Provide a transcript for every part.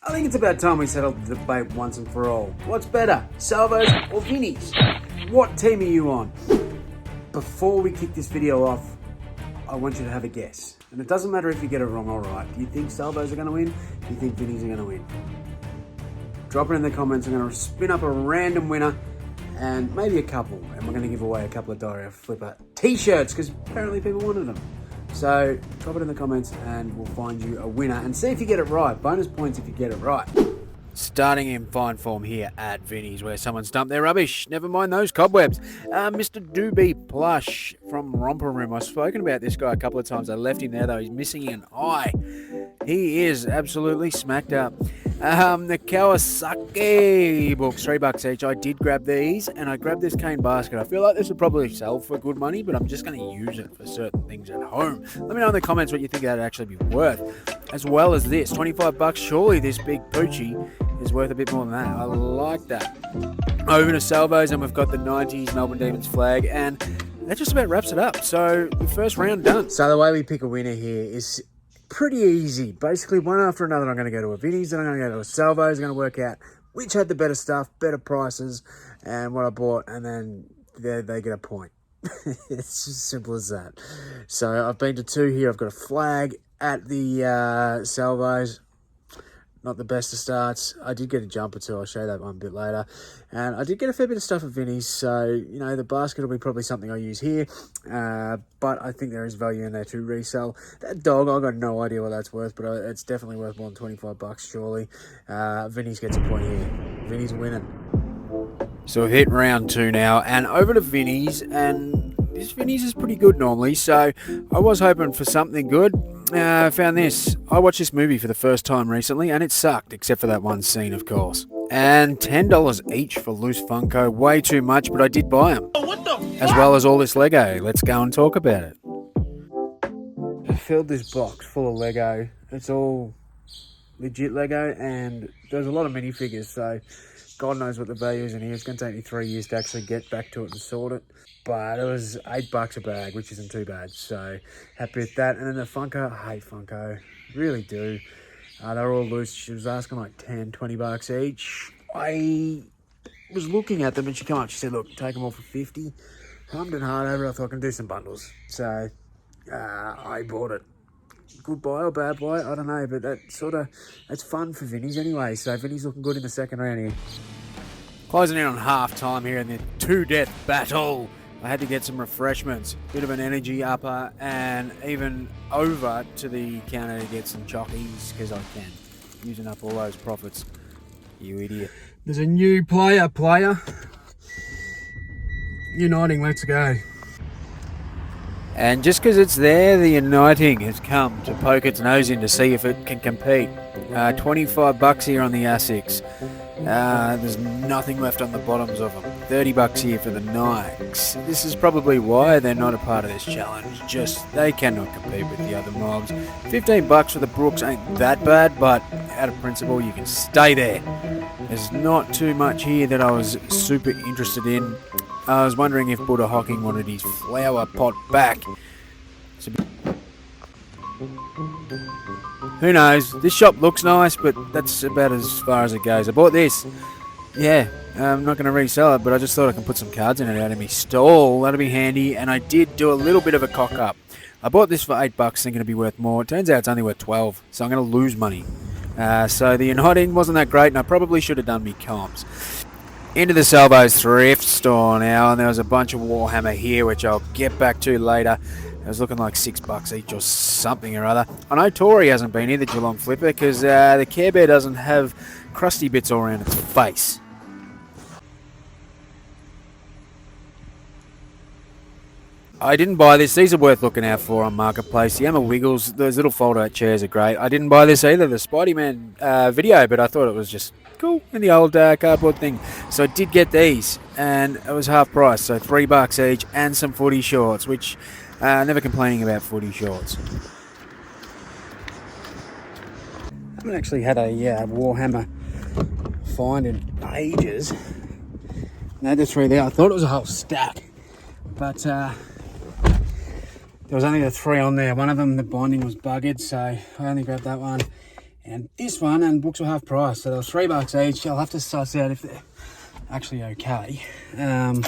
I think it's about time we settled the debate once and for all. What's better, Salvos or Vinnies? What team are you on? Before we kick this video off, I want you to have a guess. And it doesn't matter if you get it wrong or right. Do you think Salvos are going to win? Do you think Vinnies are going to win? Drop it in the comments. I'm going to spin up a random winner and maybe a couple. And we're going to give away a couple of Diary Flipper t-shirts because apparently people wanted them. So drop it in the comments and we'll find you a winner and see if you get it right. Bonus points if you get it right. Starting in fine form here at Vinnies, where someone's dumped their rubbish. Never mind those cobwebs. Mr. Doobie Plush from Romper Room. I've spoken about this guy a couple of times. I left him there though. He's missing an eye. He is absolutely smacked up. The Kawasaki books, $3 each. I did grab these, and I grabbed this cane basket. I feel like this would probably sell for good money, but I'm just going to use it for certain things at home. Let me know in the comments what you think that'd actually be worth. As well as this, $25. Surely this big poochie is worth a bit more than that. I like that. Over to Salvos, and we've got the 90s Melbourne Demons flag, and that just about wraps it up. So the first round done. So the way we pick a winner here is pretty easy. Basically, one after another, I'm going to go to a Vinnies, then I'm going to go to a Salvos. I'm going to work out which had the better stuff, better prices, and what I bought, and then they get a point. It's as simple as that. So I've been to two here. I've got a flag at the Salvos. Not the best of starts. I did get a jumper too. I'll show you that one a bit later. And I did get a fair bit of stuff at Vinnies. So, you know, the basket will be probably something I use here. But I think there is value in there to resell. That dog, I've got no idea what that's worth, but it's definitely worth more than $25 surely. Vinnies gets a point here. Vinnies winning. So we've hit round two now. And over to Vinnies. And this Vinnies is pretty good normally. So I was hoping for something good. I found this. I watched this movie for the first time recently and it sucked, except for that one scene, of course. And $10 each for loose Funko. Way too much, but I did buy them. As well as all this Lego. Let's go and talk about it. I filled this box full of Lego. It's all legit Lego, and there's a lot of minifigures, so God knows what the value is in here. It's going to take me 3 years to actually get back to it and sort it. But it was $8 a bag, which isn't too bad. So happy with that. And then the Funko, I hate Funko. Really do. They're all loose. She was asking like $10-20 each. I was looking at them and she came up. She said, look, take them all for 50. Hummed and hard over it. I thought I can do some bundles. So I bought it. Good buy or bad buy, I don't know. But that's fun for Vinnies anyway. So Vinnies looking good in the second round here. Closing in on half time here in the two-death battle. I had to get some refreshments, bit of an energy upper, and even over to the counter to get some chockies, because I can. Using up all those profits. You idiot. There's a new player. Uniting, let's go. And just because it's there, the Uniting has come to poke its nose in to see if it can compete. $25 here on the Asics. There's nothing left on the bottoms of them. $30 here for the Nikes. This is probably why they're not a part of this challenge. Just they cannot compete with the other mobs. $15 for the Brooks ain't that bad, but out of principle you can stay there. There's not too much here that I was super interested in. I was wondering if Buddha Hocking wanted his flower pot back. Who knows? This shop looks nice, but that's about as far as it goes. I bought this. Yeah, I'm not going to resell it, but I just thought I can put some cards in it out of my stall. That'll be handy. And I did do a little bit of a cock up. I bought this for $8, thinking it'd be worth more. It turns out it's only worth 12, so I'm going to lose money. So the Uniting wasn't that great, and I probably should have done me comps. Into the Salvos thrift store now, and there was a bunch of Warhammer here, which I'll get back to later. It was looking like $6 each or something or other. I know Tori hasn't been here, the Geelong Flipper, because the Care Bear doesn't have crusty bits all around its face. I didn't buy this. These are worth looking out for on Marketplace. The Emma Wiggles, those little fold-out chairs are great. I didn't buy this either, the Spider-Man video, but I thought it was just cool in the old cardboard thing. So I did get these, and it was half price, so $3 each, and some footy shorts, which never complaining about footy shorts. I haven't actually had a Warhammer find in ages. No, the three there. I thought it was a whole stack, but there was only the three on there. One of them, the binding was buggered, so I only grabbed that one. And this one and books were half price, so they were $3 each. I'll have to suss out if they're actually okay. And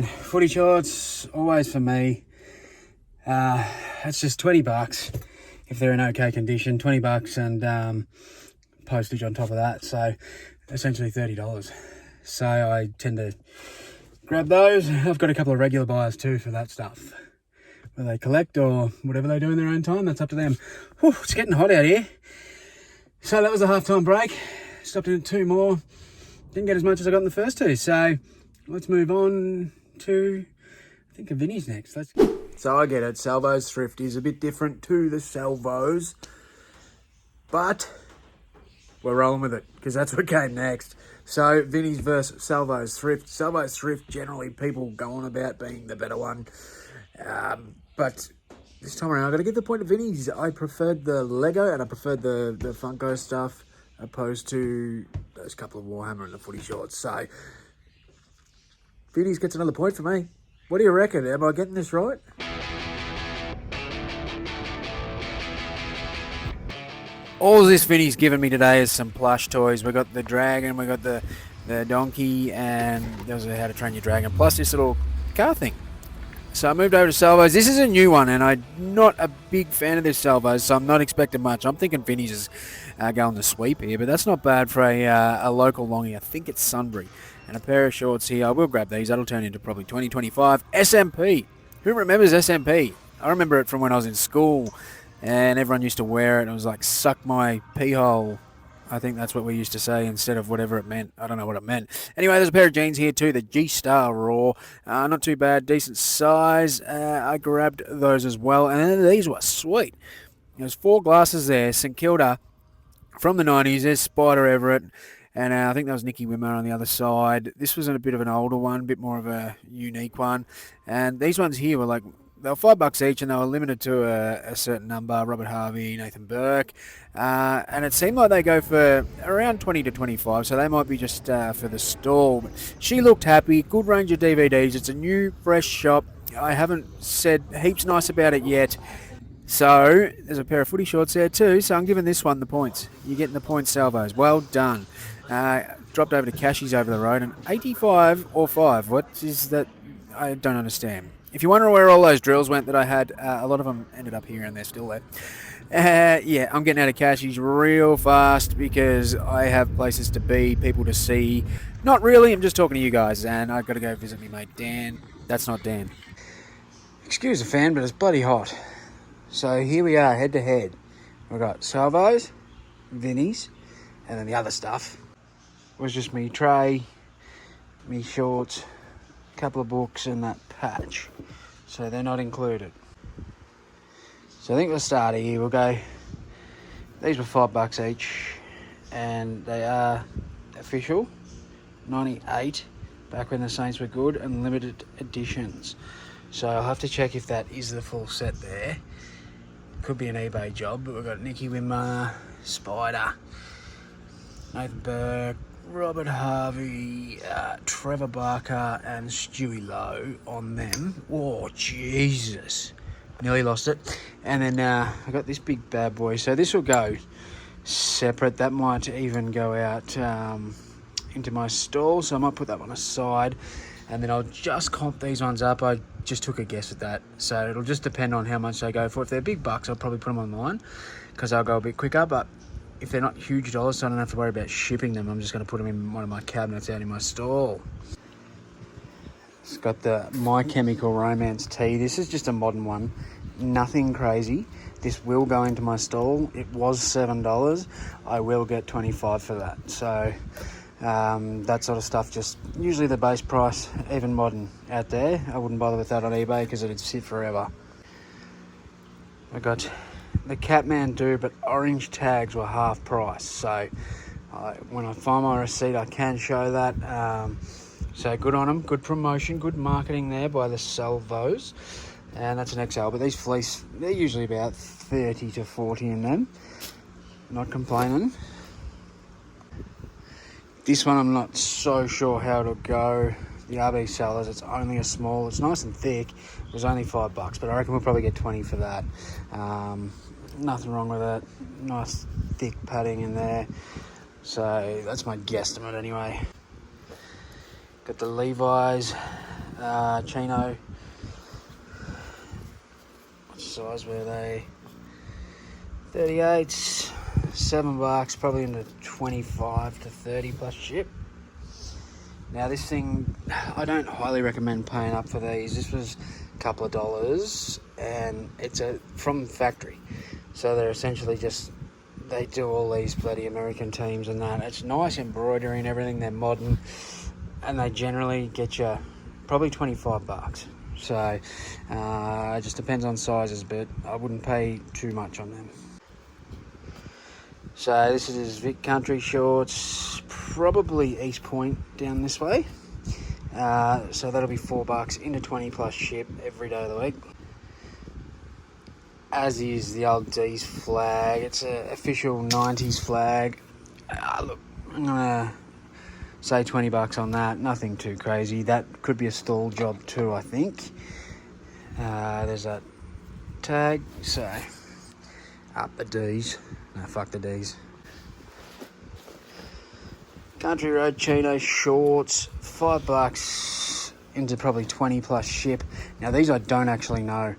footy shorts, always for me. That's just $20 if they're in okay condition. $20 and postage on top of that, so essentially $30. So I tend to grab those. I've got a couple of regular buyers too for that stuff. Whether they collect or whatever they do in their own time, that's up to them. Whew, it's getting hot out here. So that was a half-time break. Stopped in 2 more. Didn't get as much as I got in the first 2. So let's move on to, I think, a Vinnies next. So I get it. Salvos Thrift is a bit different to the Salvos. But we're rolling with it because that's what came next. So Vinnies versus Salvos Thrift. Salvos Thrift, generally people go on about being the better one. But this time around, I've got to give the point to Vinnies. I preferred the Lego and I preferred the Funko stuff opposed to those couple of Warhammer and the footy shorts. So Vinnies gets another point for me. What do you reckon? Am I getting this right? All this Vinny's given me today is some plush toys. We got the dragon, we got the donkey, and there was a How to Train Your Dragon, plus this little car thing. So I moved over to Salvos. This is a new one, and I'm not a big fan of this Salvos, so I'm not expecting much. I'm thinking Vinny's is going to sweep here, but that's not bad for a local longie. I think it's Sunbury. And a pair of shorts here. I will grab these. That'll turn into probably $20.25. SMP. Who remembers SMP? I remember it from when I was in school, and everyone used to wear it, and it was like, suck my pee hole. I think that's what we used to say instead of whatever it meant. I don't know what it meant. Anyway, there's a pair of jeans here too, the G-Star Raw. Not too bad, decent size. I grabbed those as well, and these were sweet. There's 4 glasses there. St Kilda from the 90s. There's Spider Everett, and I think that was Nicky Wimmer on the other side. This was a bit of an older one, a bit more of a unique one. And these ones here were like, they were $5 each, and they were limited to a certain number. Robert Harvey, Nathan Burke, and it seemed like they go for around 20 to 25. So they might be just for the stall. But she looked happy. Good range of DVDs. It's a new, fresh shop. I haven't said heaps nice about it yet. So there's a pair of footy shorts there too. So I'm giving this one the points. You're getting the points, Salvos. Well done. Dropped over to Cashies over the road, and 85 or 5. What is that? I don't understand. If you wonder where all those drills went that I had, a lot of them ended up here and they're still there. Yeah, I'm getting out of Cashies real fast because I have places to be, people to see. Not really, I'm just talking to you guys, and I've got to go visit me mate Dan. That's not Dan. Excuse the fan, but it's bloody hot. So here we are, head to head. We've got Salvos, Vinnies, and then the other stuff was just me tray, me shorts, a couple of books, and that patch. So they're not included. So I think we'll start here. We'll go, these were $5 each, and they are official, 98, back when the Saints were good, and limited editions. So I'll have to check if that is the full set there. Could be an eBay job, but we've got Nicky Wimmer, Spider, Nathan Burke, Robert Harvey, Trevor Barker, and Stewie Lowe on them. Oh, Jesus. Nearly lost it. And then I got this big bad boy. So this will go separate. That might even go out into my stall. So I might put that one aside. And then I'll just comp these ones up. I just took a guess at that. So it'll just depend on how much they go for. If they're big bucks, I'll probably put them online because I'll go a bit quicker. But if they're not huge dollars, so I don't have to worry about shipping them, I'm just going to put them in one of my cabinets out in my stall. It's got the My Chemical Romance tee. This is just a modern one. Nothing crazy. This will go into my stall. It was $7. I will get $25 for that. So that sort of stuff, just usually the base price, even modern out there. I wouldn't bother with that on eBay because it'd sit forever. I got the Catman but orange tags were half price. So when I find my receipt, I can show that. So good on them, good promotion, good marketing there by the Salvos. And that's an XL, but these fleece, they're usually about 30 to 40 in them. Not complaining. This one I'm not so sure how it'll go. The RB Sellers, it's only a small, it's nice and thick. It was only $5, but I reckon we'll probably get 20 for that. Nothing wrong with it. Nice thick padding in there. So that's my guesstimate anyway. Got the Levi's chino. What size were they? 38s, $7, probably in the 25 to 30 plus ship. Now this thing, I don't highly recommend paying up for these. This was a couple of dollars, and it's from factory. So they're essentially just, they do all these bloody American teams and that. It's nice embroidery and everything. They're modern, and they generally get you probably $25. So it just depends on sizes, but I wouldn't pay too much on them. So this is his Vic Country shorts, probably East Point down this way. So that'll be $4 into 20 plus ship every day of the week. As is the old D's flag. It's an official 90s flag. Look, I'm gonna say $20 on that. Nothing too crazy. That could be a stall job too, I think. There's that tag. So up the D's. No, fuck the D's. Country Road chino shorts, $5 into probably 20 plus ship. Now these I don't actually know.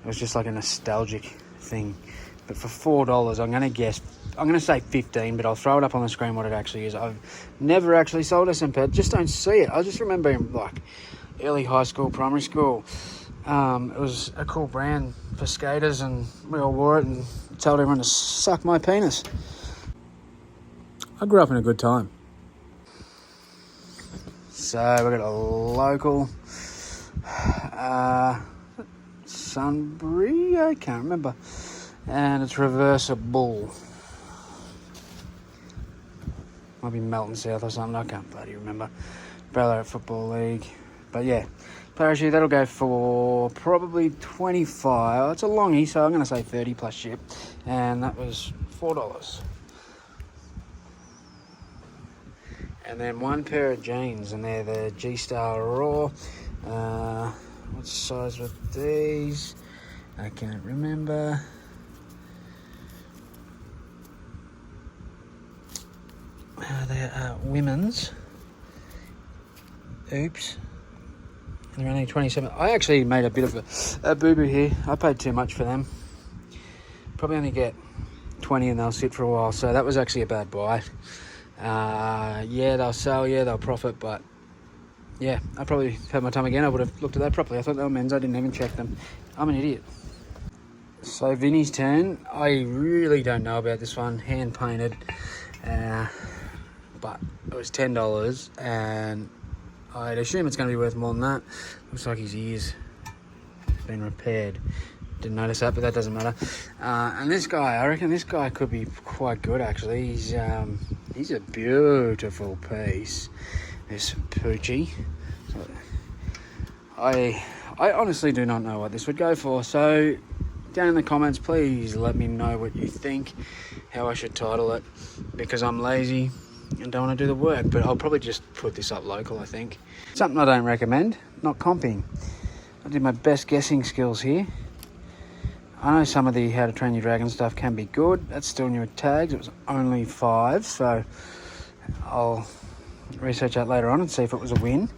It was just like a nostalgic thing. But for $4, I'm going to say 15, but I'll throw it up on the screen what it actually is. I've never actually sold SMPED, just don't see it. I just remember in like early high school, primary school, it was a cool brand for skaters, and we all wore it and told everyone to suck my penis. I grew up in a good time. So we've got a local Sunbury, I can't remember, and it's reversible. Might be Melton South or something, I can't bloody remember. Ballarat Football League, but yeah, parachute, that'll go for probably 25. It's a longie, so I'm going to say 30 plus ship, and that was $4. And then one pair of jeans, and they're the G-Star Raw. What size were these? I can't remember. They are women's. Oops. They're only 27. I actually made a bit of a boo-boo here. I paid too much for them. Probably only get 20 and they'll sit for a while. So that was actually a bad buy. Yeah, they'll sell, yeah, they'll profit, but yeah, I probably had my time again. I would have looked at that properly. I thought they were men's. I didn't even check them. I'm an idiot. So Vinnie's turn. I really don't know about this one. Hand painted, but it was $10, and I'd assume it's going to be worth more than that. Looks like his ears have been repaired. Didn't notice that, but that doesn't matter. And this guy, I reckon this guy could be quite good actually. He's a beautiful piece. This Poochie. So I honestly do not know what this would go for. So down in the comments, please let me know what you think, how I should title it, because I'm lazy and don't want to do the work. But I'll probably just put this up local, I think. Something I don't recommend, not comping. I did my best guessing skills here. I know some of the How to Train Your Dragon stuff can be good. That's still new with tags. It was only 5, so I'll research that later on and see if it was a win.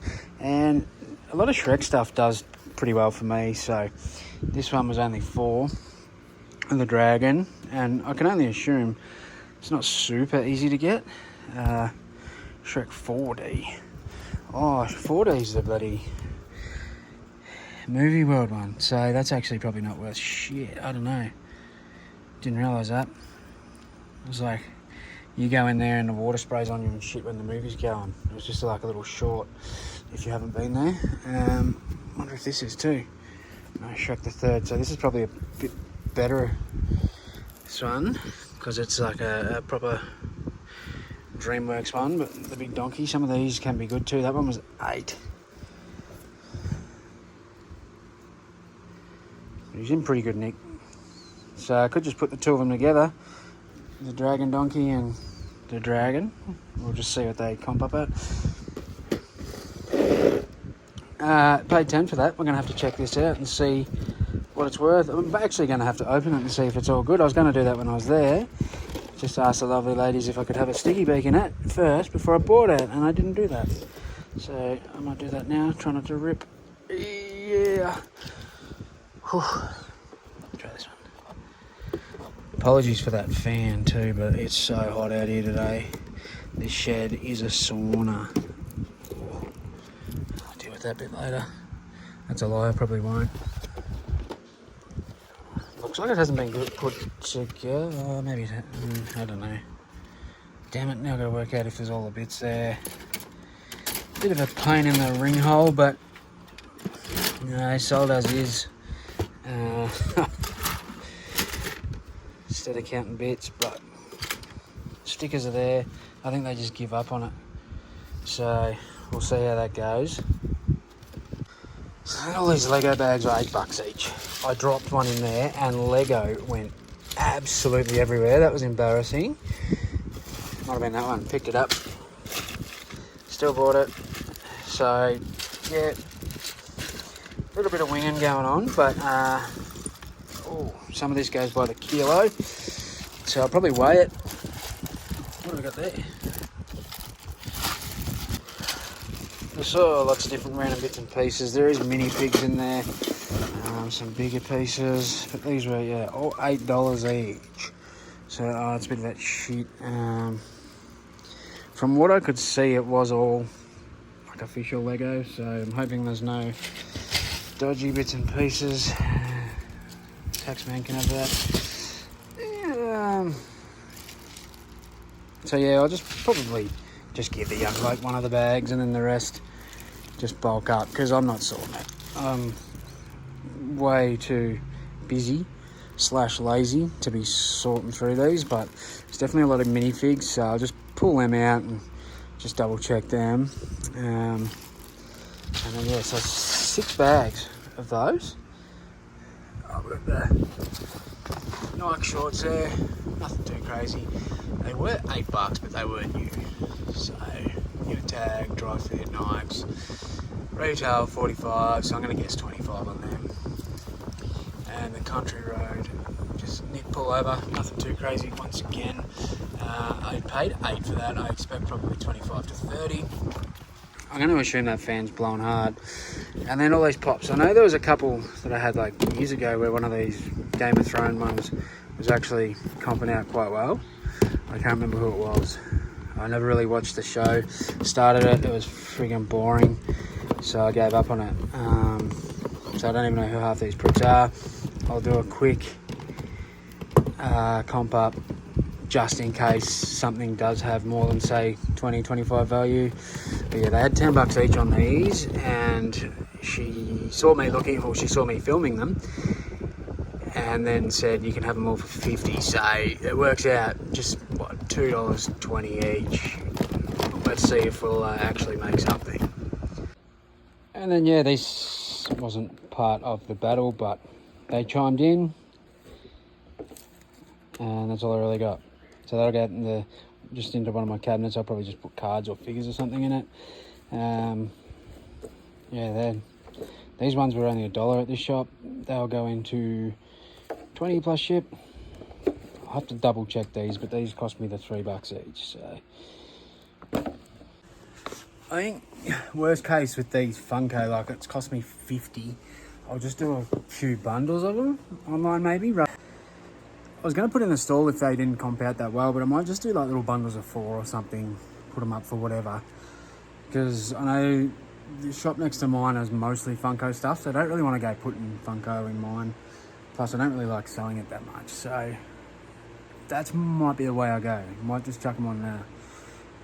And a lot of Shrek stuff does pretty well for me, so this one was only 4. And the dragon, and I can only assume it's not super easy to get. Shrek 4D. Oh, 4D is the bloody Movie World one, so that's actually probably not worth shit. I don't know. Didn't realise that. It was like, you go in there and the water sprays on you and shit when the movie's going. It was just like a little short, if you haven't been there. Wonder if this is too. No, Shrek the Third. So this is probably a bit better, this one, because it's like a proper DreamWorks one, but the big donkey, some of these can be good too. That one was 8. He's in pretty good nick. So I could just put the two of them together. The dragon donkey and the dragon. We'll just see what they comp up at. Paid 10 for that. We're going to have to check this out and see what it's worth. I'm actually going to have to open it and see if it's all good. I was going to do that when I was there. Just ask the lovely ladies if I could have a sticky beak in it first before I bought it, and I didn't do that. So I might do that now, try not to rip. Yeah. Whew. Try this one. Apologies for that fan too, but it's so hot out here today. This shed is a sauna. I'll deal with that a bit later. That's a lie, I probably won't. Looks like it hasn't been good put together. Maybe it, I don't know. Damn it, now I've got to work out if there's all the bits there. Bit of a pain in the ring hole, but you know, sold as is. Instead of counting bits, but stickers are there. I think they just give up on it. So we'll see how that goes. So all these Lego bags are $8 each. I dropped one in there and Lego went absolutely everywhere. That was embarrassing. Might have been that one. Picked it up. Still bought it. So yeah, a little bit of winging going on, but some of this goes by the kilo. So I'll probably weigh it. What have we got there? I saw lots of different random bits and pieces. There is minifigs in there, some bigger pieces, but these were, yeah, all $8 each. So it's a bit of that shit. From what I could see, it was all like official Lego, so I'm hoping there's no dodgy bits and pieces. Taxman can have that. So yeah, I'll just probably just give the young bloke one of the bags and then the rest just bulk up, because I'm not sorting it. I'm way too busy / lazy to be sorting through these, but there's definitely a lot of minifigs, so I'll just pull them out and just double check them. And then yeah, so 6 bags of those. Oh, we've got the Nike shorts there, nothing too crazy. They were $8, but they weren't new. So, new tag, dry fit, Nikes. Retail 45, so I'm going to guess 25 on them. And the Country Road, just nip pull over, nothing too crazy once again. I paid $8 for that. I expect probably 25 to 30. I'm going to assume that fan's blowing hard. And then all these pops. I know there was a couple that I had like years ago where one of these Game of Thrones ones was actually comping out quite well. I can't remember who it was. I never really watched the show. Started it, it was friggin' boring, so I gave up on it. So I don't even know who half these pricks are. I'll do a quick comp up just in case something does have more than say 20-25 value. But yeah, they had $10 each on these, and she saw me filming them, and then said you can have them all for 50. So it works out just what, $2.20 each. Let's see if we'll actually make something. And then yeah, this wasn't part of the battle, but they chimed in, and that's all I really got. So that'll get just into one of my cabinets. I'll probably just put cards or figures or something in it. Yeah, these ones were only $1 at this shop. They'll go into 20 plus ship. I'll have to double check these, but these cost me the $3 each. So I think worst case with these Funko, like it's cost me 50. I'll just do a few bundles of them online maybe. I was going to put in a stall if they didn't comp out that well, but I might just do like little bundles of 4 or something, put them up for whatever. Because I know the shop next to mine is mostly Funko stuff, so I don't really want to go putting Funko in mine. Plus, I don't really like selling it that much, so that might be the way I go. I might just chuck them on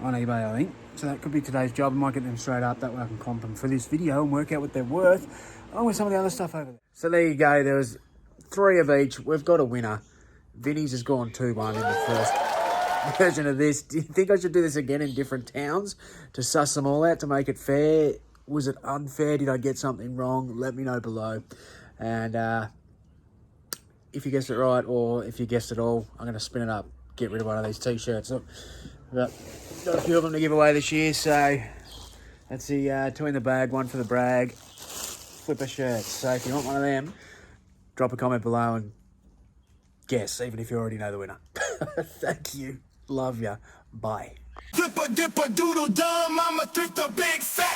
eBay, I think. So that could be today's job. I might get them straight up, that way I can comp them for this video and work out what they're worth, along with some of the other stuff over there. So there you go, there was 3 of each. We've got a winner. Vinnies has gone 2-1 in the first version of this. Do you think I should do this again in different towns to suss them all out to make it fair? Was it unfair? Did I get something wrong? Let me know below. And if you guessed it right, or if you guessed it all, I'm going to spin it up, get rid of one of these t-shirts. Look, got a few of them to give away this year, so that's the 2 in the bag, 1 for the brag, flipper shirts. So if you want one of them, drop a comment below and guess, even if you already know the winner. Thank you. Love ya. Bye. Flip a dip a doodle dumb, I'm a thrift a big fat.